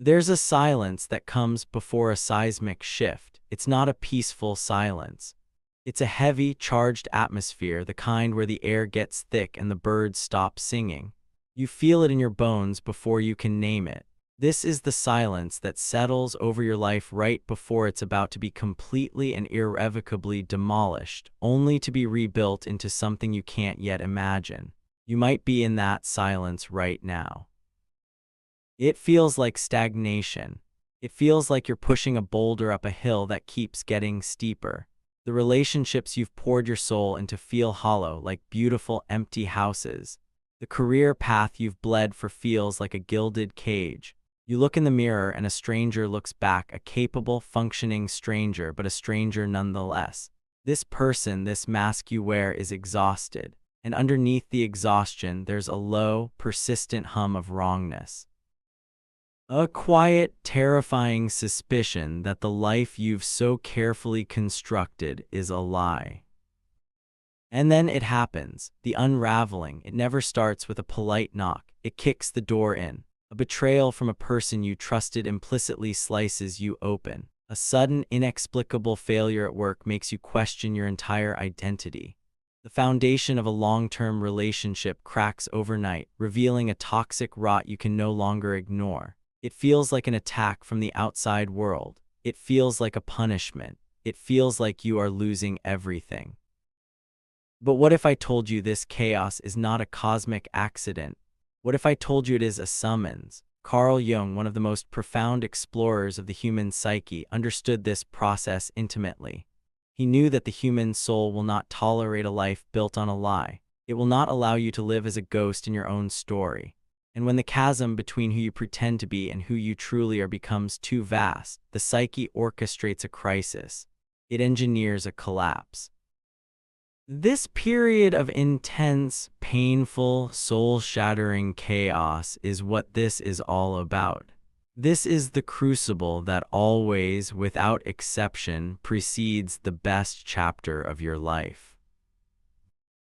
There's a silence that comes before a seismic shift. It's not a peaceful silence. It's a heavy, charged atmosphere, the kind where the air gets thick and the birds stop singing. You feel it in your bones before you can name it. This is the silence that settles over your life right before it's about to be completely and irrevocably demolished, only to be rebuilt into something you can't yet imagine. You might be in that silence right now. It feels like stagnation. It feels like you're pushing a boulder up a hill that keeps getting steeper. The relationships you've poured your soul into feel hollow, like beautiful, empty houses. The career path you've bled for feels like a gilded cage. You look in the mirror and a stranger looks back, a capable, functioning stranger, but a stranger nonetheless. This person, this mask you wear, is exhausted. And underneath the exhaustion, there's a low, persistent hum of wrongness. A quiet, terrifying suspicion that the life you've so carefully constructed is a lie. And then it happens, the unraveling. It never starts with a polite knock. It kicks the door in. A betrayal from a person you trusted implicitly slices you open. A sudden, inexplicable failure at work makes you question your entire identity. The foundation of a long-term relationship cracks overnight, revealing a toxic rot you can no longer ignore. It feels like an attack from the outside world. It feels like a punishment. It feels like you are losing everything. But what if I told you this chaos is not a cosmic accident? What if I told you it is a summons? Carl Jung, one of the most profound explorers of the human psyche, understood this process intimately. He knew that the human soul will not tolerate a life built on a lie. It will not allow you to live as a ghost in your own story. And when the chasm between who you pretend to be and who you truly are becomes too vast, the psyche orchestrates a crisis. It engineers a collapse. This period of intense, painful, soul-shattering chaos is what this is all about. This is the crucible that always, without exception, precedes the best chapter of your life.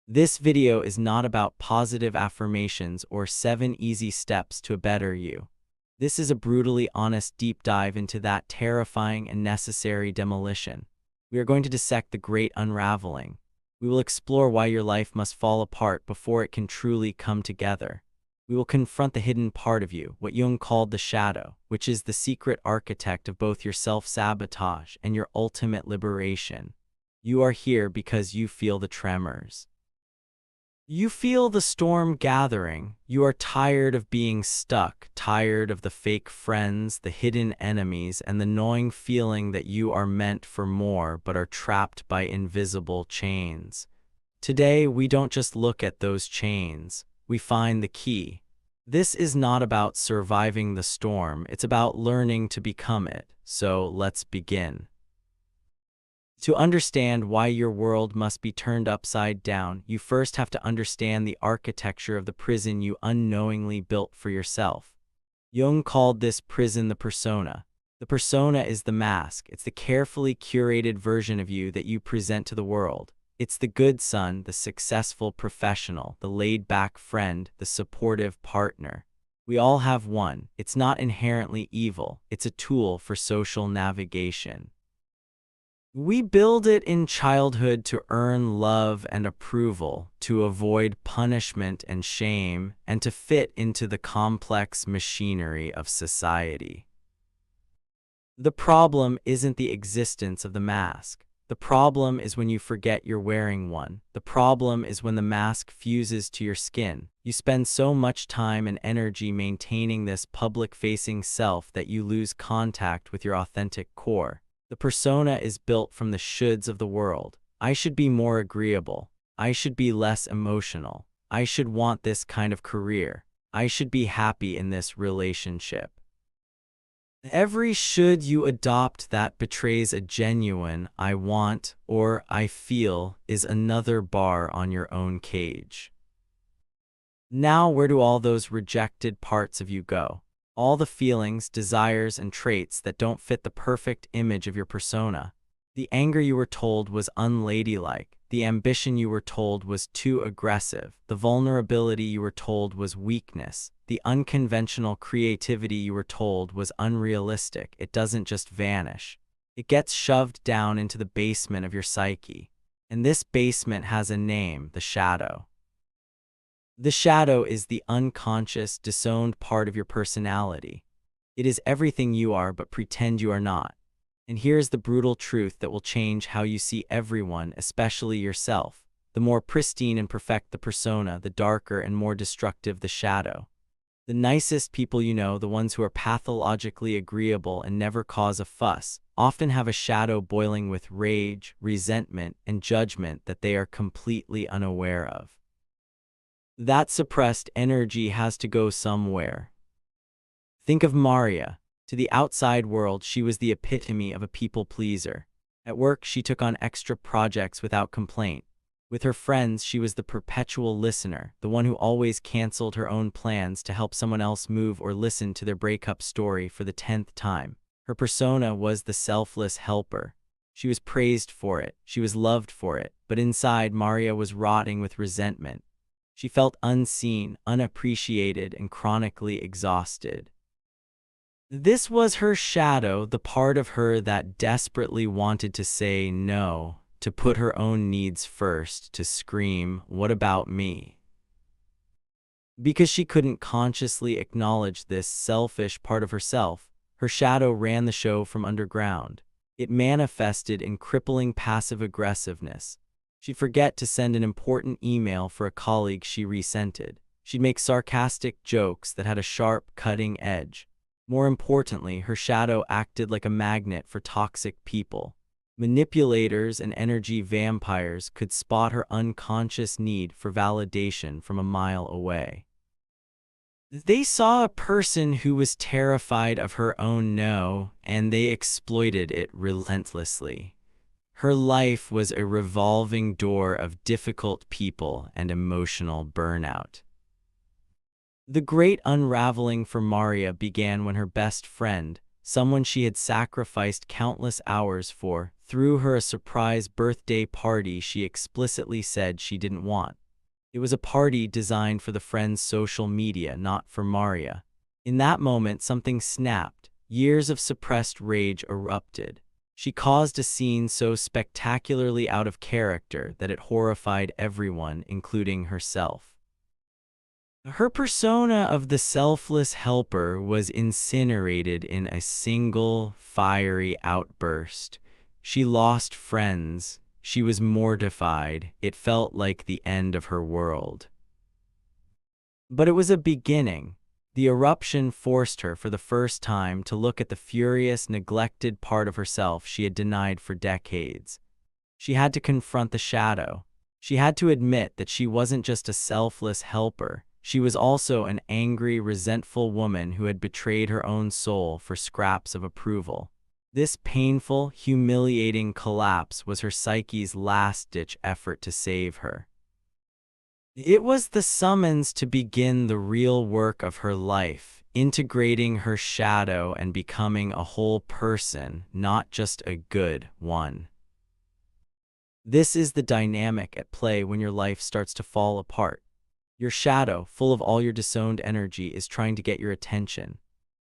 This video is not about positive affirmations or 7 easy steps to a better you. This is a brutally honest deep dive into that terrifying and necessary demolition. We are going to dissect the Great Unraveling. We will explore why your life must fall apart before it can truly come together. We will confront the hidden part of you, what Jung called the shadow, which is the secret architect of both your self-sabotage and your ultimate liberation. You are here because you feel the tremors. You feel the storm gathering. You are tired of being stuck, tired of the fake friends, the hidden enemies, and the gnawing feeling that you are meant for more but are trapped by invisible chains. Today, we don't just look at those chains, we find the key. This is not about surviving the storm, it's about learning to become it. So let's begin. To understand why your world must be turned upside down, you first have to understand the architecture of the prison you unknowingly built for yourself. Jung called this prison the persona. The persona is the mask. It's the carefully curated version of you that you present to the world. It's the good son, the successful professional, the laid-back friend, the supportive partner. We all have one. It's not inherently evil. It's a tool for social navigation. We build it in childhood to earn love and approval, to avoid punishment and shame, and to fit into the complex machinery of society. The problem isn't the existence of the mask. The problem is when you forget you're wearing one. The problem is when the mask fuses to your skin. You spend so much time and energy maintaining this public-facing self that you lose contact with your authentic core. The persona is built from the shoulds of the world. I should be more agreeable. I should be less emotional. I should want this kind of career. I should be happy in this relationship. Every should you adopt that betrays a genuine I want or I feel is another bar on your own cage. Now, where do all those rejected parts of you go? All the feelings, desires, and traits that don't fit the perfect image of your persona. The anger you were told was unladylike, the ambition you were told was too aggressive, the vulnerability you were told was weakness, the unconventional creativity you were told was unrealistic. It doesn't just vanish. It gets shoved down into the basement of your psyche. And this basement has a name: the shadow. The shadow is the unconscious, disowned part of your personality. It is everything you are but pretend you are not. And here's the brutal truth that will change how you see everyone, especially yourself. The more pristine and perfect the persona, the darker and more destructive the shadow. The nicest people you know, the ones who are pathologically agreeable and never cause a fuss, often have a shadow boiling with rage, resentment, and judgment that they are completely unaware of. That suppressed energy has to go somewhere. Think of Maria. To the outside world, she was the epitome of a people pleaser. At work, she took on extra projects without complaint. With her friends, she was the perpetual listener, the one who always canceled her own plans to help someone else move or listen to their breakup story for the 10th time. Her persona was the selfless helper. She was praised for it, she was loved for it, but inside, Maria was rotting with resentment. She felt unseen, unappreciated, and chronically exhausted. This was her shadow, the part of her that desperately wanted to say no, to put her own needs first, to scream, "What about me?" Because she couldn't consciously acknowledge this selfish part of herself, her shadow ran the show from underground. It manifested in crippling passive aggressiveness. She'd forget to send an important email for a colleague she resented. She'd make sarcastic jokes that had a sharp, cutting edge. More importantly, her shadow acted like a magnet for toxic people. Manipulators and energy vampires could spot her unconscious need for validation from a mile away. They saw a person who was terrified of her own no, and they exploited it relentlessly. Her life was a revolving door of difficult people and emotional burnout. The great unraveling for Maria began when her best friend, someone she had sacrificed countless hours for, threw her a surprise birthday party she explicitly said she didn't want. It was a party designed for the friend's social media, not for Maria. In that moment, something snapped. Years of suppressed rage erupted. She caused a scene so spectacularly out of character that it horrified everyone, including herself. Her persona of the selfless helper was incinerated in a single, fiery outburst. She lost friends. She was mortified. It felt like the end of her world. But it was a beginning. The eruption forced her for the first time to look at the furious, neglected part of herself she had denied for decades. She had to confront the shadow. She had to admit that she wasn't just a selfless helper. She was also an angry, resentful woman who had betrayed her own soul for scraps of approval. This painful, humiliating collapse was her psyche's last-ditch effort to save her. It was the summons to begin the real work of her life, integrating her shadow and becoming a whole person, not just a good one. This is the dynamic at play when your life starts to fall apart. Your shadow, full of all your disowned energy, is trying to get your attention.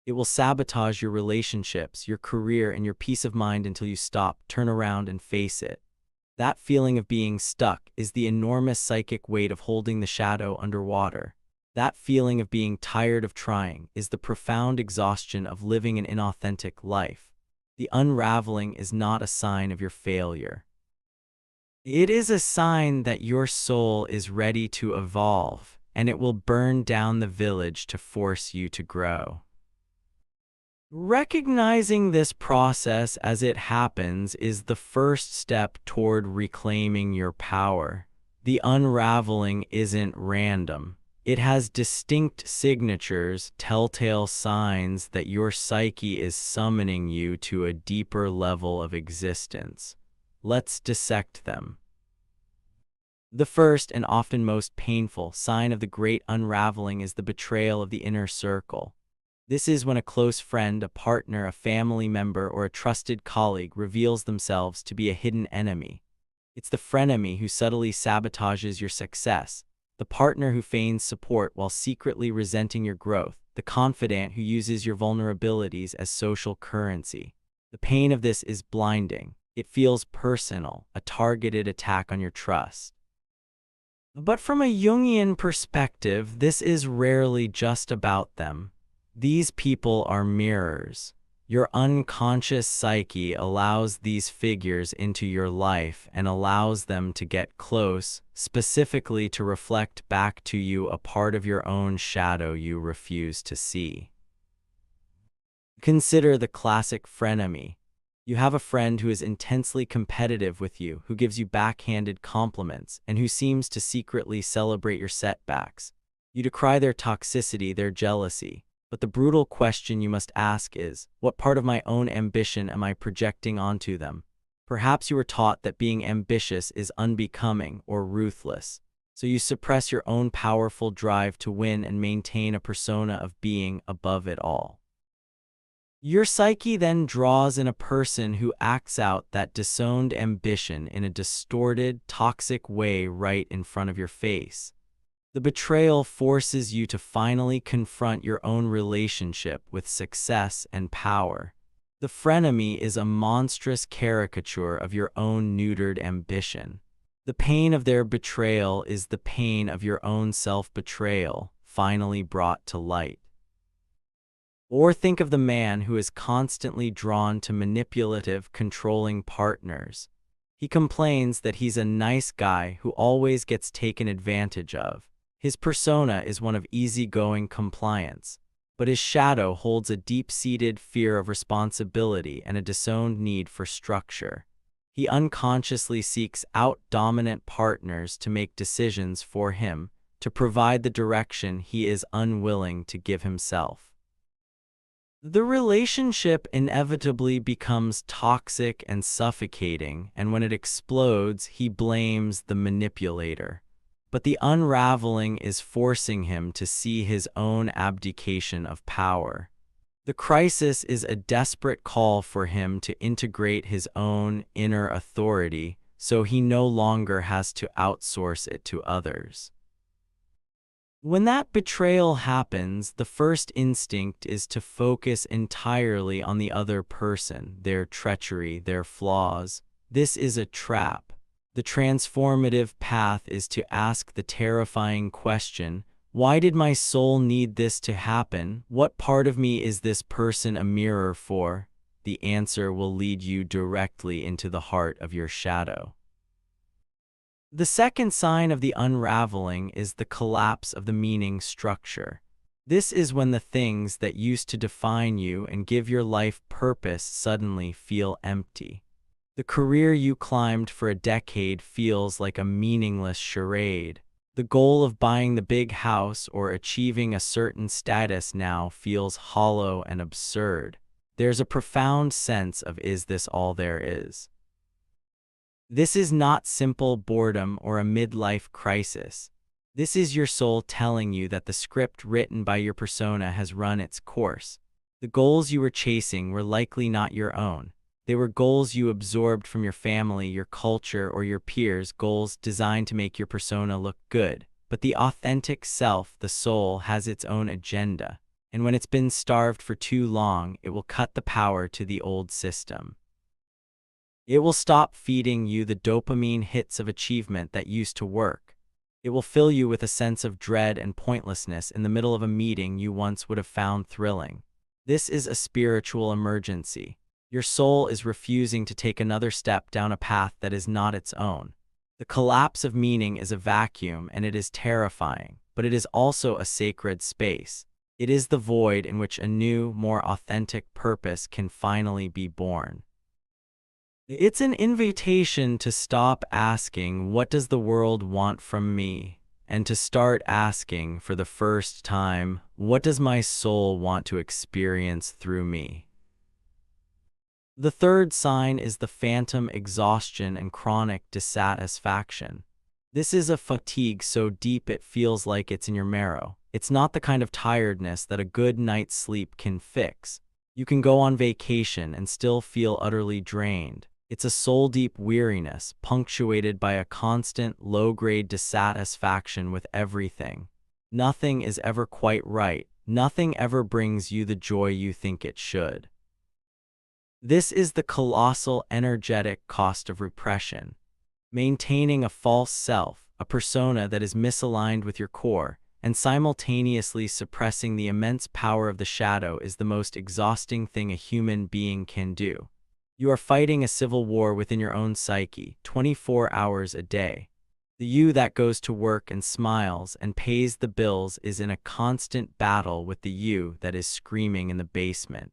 It will sabotage your relationships, your career, and your peace of mind until you stop, turn around, and face it. That feeling of being stuck is the enormous psychic weight of holding the shadow underwater. That feeling of being tired of trying is the profound exhaustion of living an inauthentic life. The unraveling is not a sign of your failure. It is a sign that your soul is ready to evolve, and it will burn down the village to force you to grow. Recognizing this process as it happens is the first step toward reclaiming your power. The unraveling isn't random. It has distinct signatures, telltale signs that your psyche is summoning you to a deeper level of existence. Let's dissect them. The first and often most painful sign of the great unraveling is the betrayal of the inner circle. This is when a close friend, a partner, a family member, or a trusted colleague reveals themselves to be a hidden enemy. It's the frenemy who subtly sabotages your success, the partner who feigns support while secretly resenting your growth, the confidant who uses your vulnerabilities as social currency. The pain of this is blinding. It feels personal, a targeted attack on your trust. But from a Jungian perspective, this is rarely just about them. These people are mirrors. Your unconscious psyche allows these figures into your life and allows them to get close, specifically to reflect back to you a part of your own shadow you refuse to see. Consider the classic frenemy. You have a friend who is intensely competitive with you, who gives you backhanded compliments, and who seems to secretly celebrate your setbacks. You decry their toxicity, their jealousy. But the brutal question you must ask is, what part of my own ambition am I projecting onto them? Perhaps you were taught that being ambitious is unbecoming or ruthless, so you suppress your own powerful drive to win and maintain a persona of being above it all. Your psyche then draws in a person who acts out that disowned ambition in a distorted, toxic way right in front of your face. The betrayal forces you to finally confront your own relationship with success and power. The frenemy is a monstrous caricature of your own neutered ambition. The pain of their betrayal is the pain of your own self-betrayal, finally brought to light. Or think of the man who is constantly drawn to manipulative, controlling partners. He complains that he's a nice guy who always gets taken advantage of. His persona is one of easygoing compliance, but his shadow holds a deep-seated fear of responsibility and a disowned need for structure. He unconsciously seeks out dominant partners to make decisions for him, to provide the direction he is unwilling to give himself. The relationship inevitably becomes toxic and suffocating, and when it explodes, he blames the manipulator. But the unraveling is forcing him to see his own abdication of power. The crisis is a desperate call for him to integrate his own inner authority, so he no longer has to outsource it to others. When that betrayal happens, the first instinct is to focus entirely on the other person, their treachery, their flaws. This is a trap. The transformative path is to ask the terrifying question, why did my soul need this to happen? What part of me is this person a mirror for? The answer will lead you directly into the heart of your shadow. The second sign of the unraveling is the collapse of the meaning structure. This is when the things that used to define you and give your life purpose suddenly feel empty. The career you climbed for a decade feels like a meaningless charade. The goal of buying the big house or achieving a certain status now feels hollow and absurd. There's a profound sense of, is this all there is? This is not simple boredom or a midlife crisis. This is your soul telling you that the script written by your persona has run its course. The goals you were chasing were likely not your own. They were goals you absorbed from your family, your culture, or your peers, goals designed to make your persona look good. But the authentic self, the soul, has its own agenda. And when it's been starved for too long, it will cut the power to the old system. It will stop feeding you the dopamine hits of achievement that used to work. It will fill you with a sense of dread and pointlessness in the middle of a meeting you once would have found thrilling. This is a spiritual emergency. Your soul is refusing to take another step down a path that is not its own. The collapse of meaning is a vacuum, and it is terrifying, but it is also a sacred space. It is the void in which a new, more authentic purpose can finally be born. It's an invitation to stop asking, what does the world want from me? And to start asking, for the first time, what does my soul want to experience through me? The third sign is the phantom exhaustion and chronic dissatisfaction. This is a fatigue so deep it feels like it's in your marrow. It's not the kind of tiredness that a good night's sleep can fix. You can go on vacation and still feel utterly drained. It's a soul-deep weariness, punctuated by a constant, low-grade dissatisfaction with everything. Nothing is ever quite right. Nothing ever brings you the joy you think it should. This is the colossal energetic cost of repression. Maintaining a false self, a persona that is misaligned with your core, and simultaneously suppressing the immense power of the shadow is the most exhausting thing a human being can do. You are fighting a civil war within your own psyche, 24 hours a day. The you that goes to work and smiles and pays the bills is in a constant battle with the you that is screaming in the basement.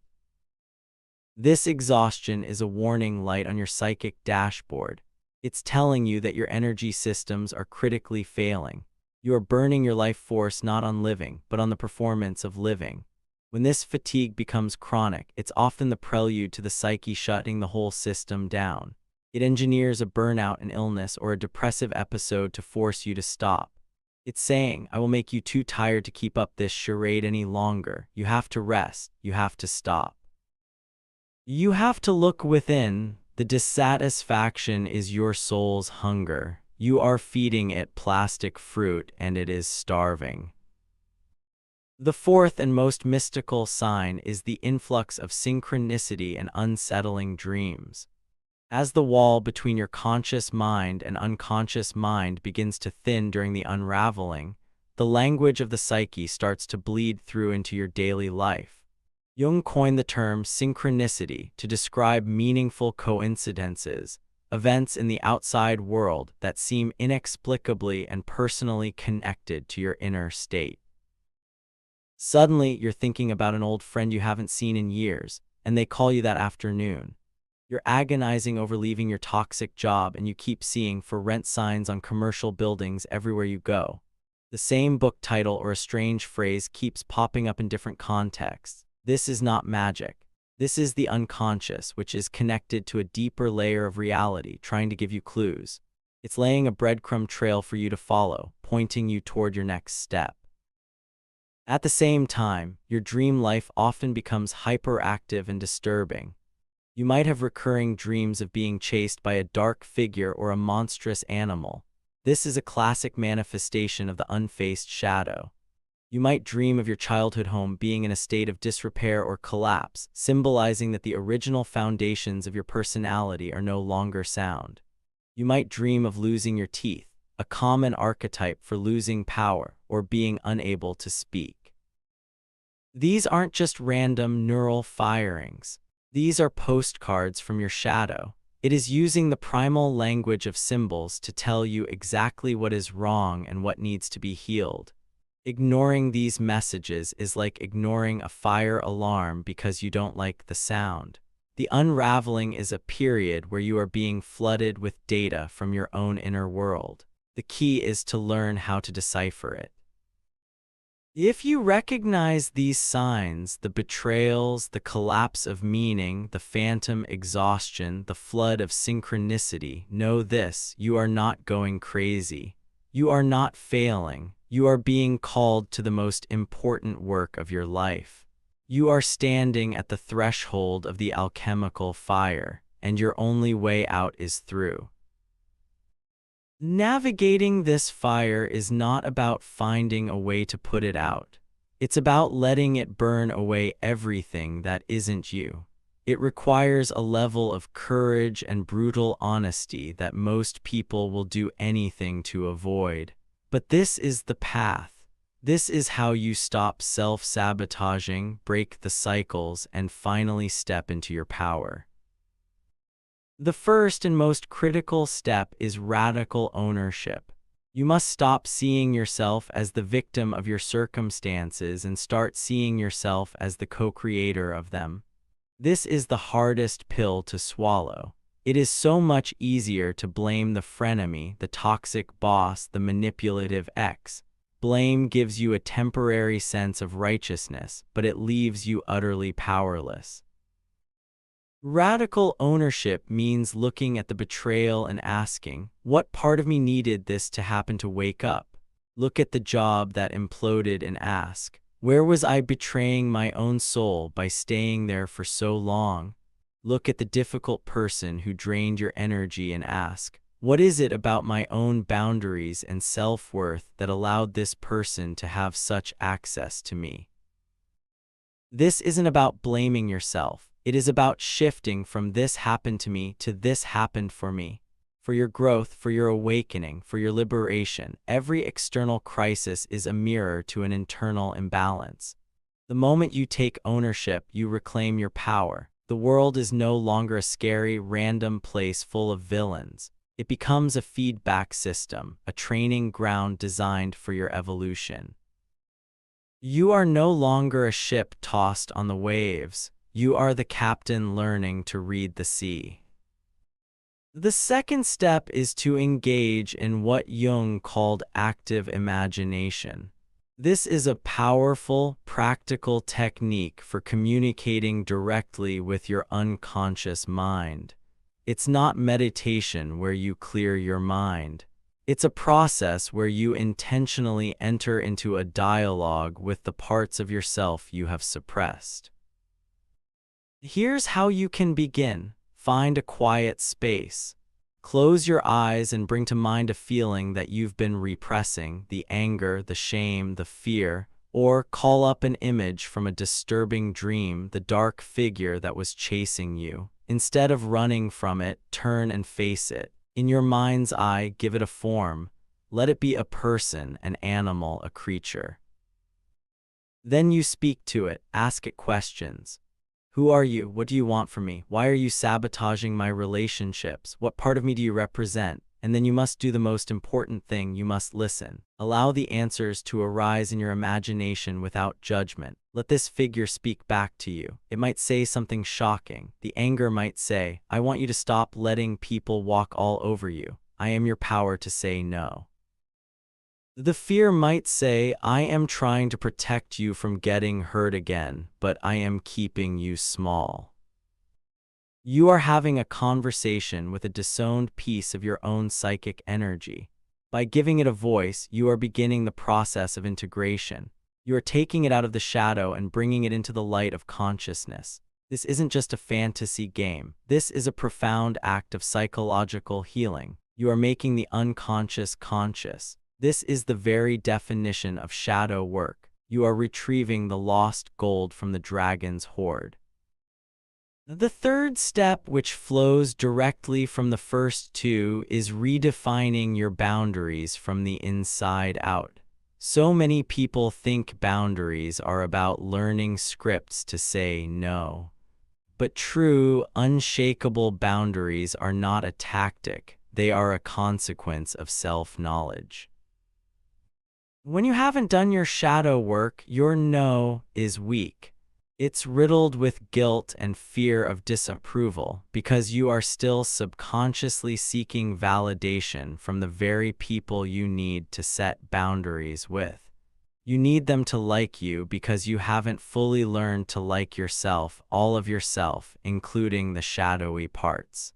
This exhaustion is a warning light on your psychic dashboard. It's telling you that your energy systems are critically failing. You are burning your life force not on living, but on the performance of living. When this fatigue becomes chronic, it's often the prelude to the psyche shutting the whole system down. It engineers a burnout, an illness, or a depressive episode to force you to stop. It's saying, I will make you too tired to keep up this charade any longer. You have to rest. You have to stop. You have to look within. The dissatisfaction is your soul's hunger. You are feeding it plastic fruit, and it is starving. The fourth and most mystical sign is the influx of synchronicity and unsettling dreams. As the wall between your conscious mind and unconscious mind begins to thin during the unraveling, the language of the psyche starts to bleed through into your daily life. Jung coined the term synchronicity to describe meaningful coincidences, events in the outside world that seem inexplicably and personally connected to your inner state. Suddenly, you're thinking about an old friend you haven't seen in years, and they call you that afternoon. You're agonizing over leaving your toxic job, and you keep seeing for rent signs on commercial buildings everywhere you go. The same book title or a strange phrase keeps popping up in different contexts. This is not magic. This is the unconscious, which is connected to a deeper layer of reality, trying to give you clues. It's laying a breadcrumb trail for you to follow, pointing you toward your next step. At the same time, your dream life often becomes hyperactive and disturbing. You might have recurring dreams of being chased by a dark figure or a monstrous animal. This is a classic manifestation of the unfaced shadow. You might dream of your childhood home being in a state of disrepair or collapse, symbolizing that the original foundations of your personality are no longer sound. You might dream of losing your teeth, a common archetype for losing power or being unable to speak. These aren't just random neural firings. These are postcards from your shadow. It is using the primal language of symbols to tell you exactly what is wrong and what needs to be healed. Ignoring these messages is like ignoring a fire alarm because you don't like the sound. The unraveling is a period where you are being flooded with data from your own inner world. The key is to learn how to decipher it. If you recognize these signs, the betrayals, the collapse of meaning, the phantom exhaustion, the flood of synchronicity, know this: you are not going crazy. You are not failing. You are being called to the most important work of your life. You are standing at the threshold of the alchemical fire, and your only way out is through. Navigating this fire is not about finding a way to put it out. It's about letting it burn away everything that isn't you. It requires a level of courage and brutal honesty that most people will do anything to avoid. But this is the path. This is how you stop self-sabotaging, break the cycles, and finally step into your power. The first and most critical step is radical ownership. You must stop seeing yourself as the victim of your circumstances and start seeing yourself as the co-creator of them. This is the hardest pill to swallow. It is so much easier to blame the frenemy, the toxic boss, the manipulative ex. Blame gives you a temporary sense of righteousness, but it leaves you utterly powerless. Radical ownership means looking at the betrayal and asking, what part of me needed this to happen to wake up? Look at the job that imploded and ask, where was I betraying my own soul by staying there for so long? Look at the difficult person who drained your energy and ask, what is it about my own boundaries and self-worth that allowed this person to have such access to me? This isn't about blaming yourself. It is about shifting from this happened to me to this happened for me. For your growth, for your awakening, for your liberation, every external crisis is a mirror to an internal imbalance. The moment you take ownership, you reclaim your power. The world is no longer a scary, random place full of villains. It becomes a feedback system, a training ground designed for your evolution. You are no longer a ship tossed on the waves. You are the captain learning to read the sea. The second step is to engage in what Jung called active imagination. This is a powerful, practical technique for communicating directly with your unconscious mind. It's not meditation where you clear your mind. It's a process where you intentionally enter into a dialogue with the parts of yourself you have suppressed. Here's how you can begin. Find a quiet space. Close your eyes and bring to mind a feeling that you've been repressing, the anger, the shame, the fear, or call up an image from a disturbing dream, the dark figure that was chasing you. Instead of running from it, turn and face it. In your mind's eye, give it a form. Let it be a person, an animal, a creature. Then you speak to it, ask it questions. Who are you? What do you want from me? Why are you sabotaging my relationships? What part of me do you represent? And then you must do the most important thing, you must listen. Allow the answers to arise in your imagination without judgment. Let this figure speak back to you. It might say something shocking. The anger might say, I want you to stop letting people walk all over you. I am your power to say no. The fear might say, I am trying to protect you from getting hurt again, but I am keeping you small. You are having a conversation with a disowned piece of your own psychic energy. By giving it a voice, you are beginning the process of integration. You are taking it out of the shadow and bringing it into the light of consciousness. This isn't just a fantasy game. This is a profound act of psychological healing. You are making the unconscious conscious. This is the very definition of shadow work. You are retrieving the lost gold from the dragon's hoard. The third step, which flows directly from the first two, is redefining your boundaries from the inside out. So many people think boundaries are about learning scripts to say no. But true, unshakable boundaries are not a tactic. They are a consequence of self-knowledge. When you haven't done your shadow work, your no is weak. It's riddled with guilt and fear of disapproval because you are still subconsciously seeking validation from the very people you need to set boundaries with. You need them to like you because you haven't fully learned to like yourself, all of yourself, including the shadowy parts.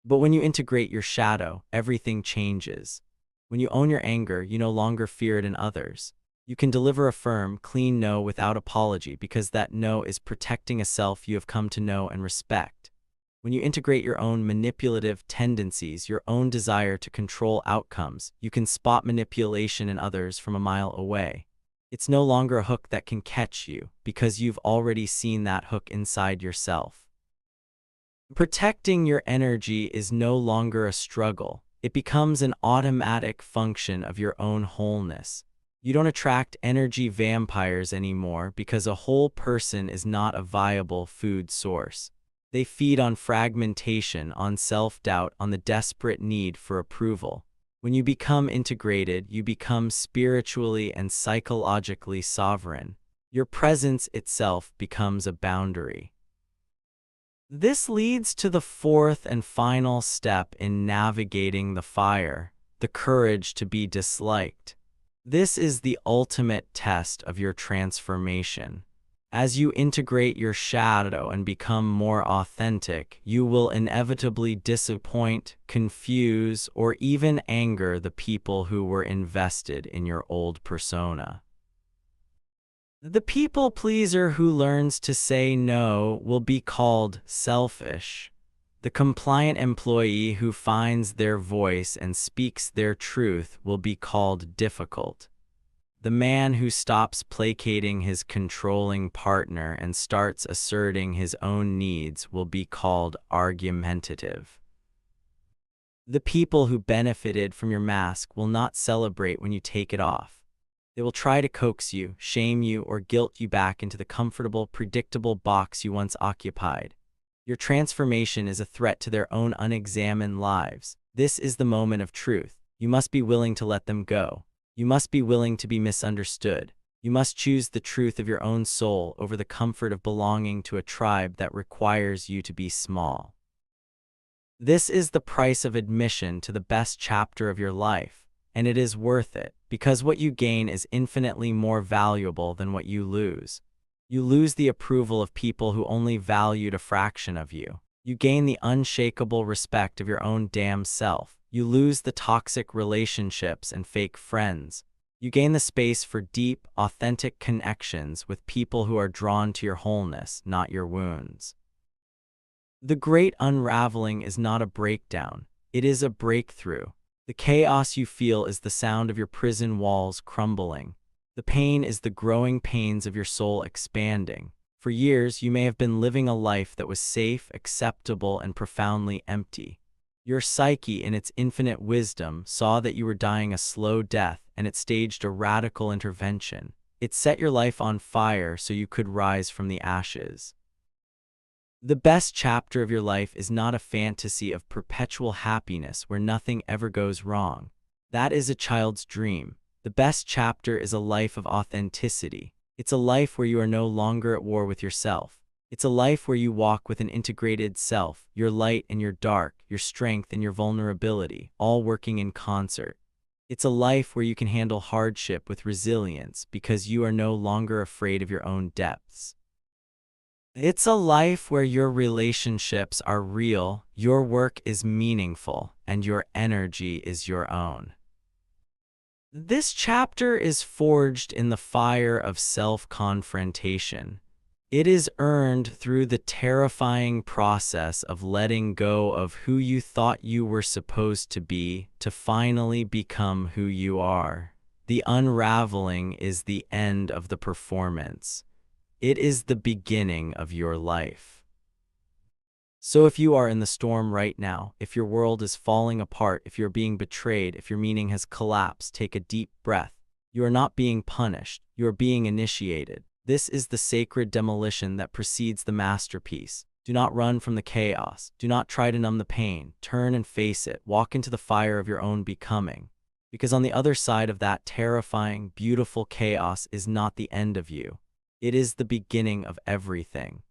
But when you integrate your shadow, everything changes. When you own your anger, you no longer fear it in others. You can deliver a firm, clean no without apology because that no is protecting a self you have come to know and respect. When you integrate your own manipulative tendencies, your own desire to control outcomes, you can spot manipulation in others from a mile away. It's no longer a hook that can catch you because you've already seen that hook inside yourself. Protecting your energy is no longer a struggle. It becomes an automatic function of your own wholeness. You don't attract energy vampires anymore because a whole person is not a viable food source. They feed on fragmentation, on self-doubt, on the desperate need for approval. When you become integrated, you become spiritually and psychologically sovereign. Your presence itself becomes a boundary. This leads to the fourth and final step in navigating the fire, the courage to be disliked. This is the ultimate test of your transformation. As you integrate your shadow and become more authentic, you will inevitably disappoint, confuse, or even anger the people who were invested in your old persona. The people pleaser who learns to say no will be called selfish. The compliant employee who finds their voice and speaks their truth will be called difficult. The man who stops placating his controlling partner and starts asserting his own needs will be called argumentative. The people who benefited from your mask will not celebrate when you take it off. They will try to coax you, shame you, or guilt you back into the comfortable, predictable box you once occupied. Your transformation is a threat to their own unexamined lives. This is the moment of truth. You must be willing to let them go. You must be willing to be misunderstood. You must choose the truth of your own soul over the comfort of belonging to a tribe that requires you to be small. This is the price of admission to the best chapter of your life, and it is worth it, because what you gain is infinitely more valuable than what you lose. You lose the approval of people who only valued a fraction of you. You gain the unshakable respect of your own damn self. You lose the toxic relationships and fake friends. You gain the space for deep, authentic connections with people who are drawn to your wholeness, not your wounds. The Great Unraveling is not a breakdown. It is a breakthrough. The chaos you feel is the sound of your prison walls crumbling. The pain is the growing pains of your soul expanding. For years, you may have been living a life that was safe, acceptable, and profoundly empty. Your psyche, in its infinite wisdom, saw that you were dying a slow death, and it staged a radical intervention. It set your life on fire so you could rise from the ashes. The best chapter of your life is not a fantasy of perpetual happiness where nothing ever goes wrong. That is a child's dream. The best chapter is a life of authenticity. It's a life where you are no longer at war with yourself. It's a life where you walk with an integrated self, your light and your dark, your strength and your vulnerability, all working in concert. It's a life where you can handle hardship with resilience because you are no longer afraid of your own depths. It's a life where your relationships are real, your work is meaningful, and your energy is your own. This chapter is forged in the fire of self-confrontation. It is earned through the terrifying process of letting go of who you thought you were supposed to be to finally become who you are. The unraveling is the end of the performance. It is the beginning of your life. So if you are in the storm right now, if your world is falling apart, if you're being betrayed, if your meaning has collapsed, take a deep breath. You are not being punished, you are being initiated. This is the sacred demolition that precedes the masterpiece. Do not run from the chaos. Do not try to numb the pain. Turn and face it. Walk into the fire of your own becoming. Because on the other side of that terrifying, beautiful chaos is not the end of you. It is the beginning of everything.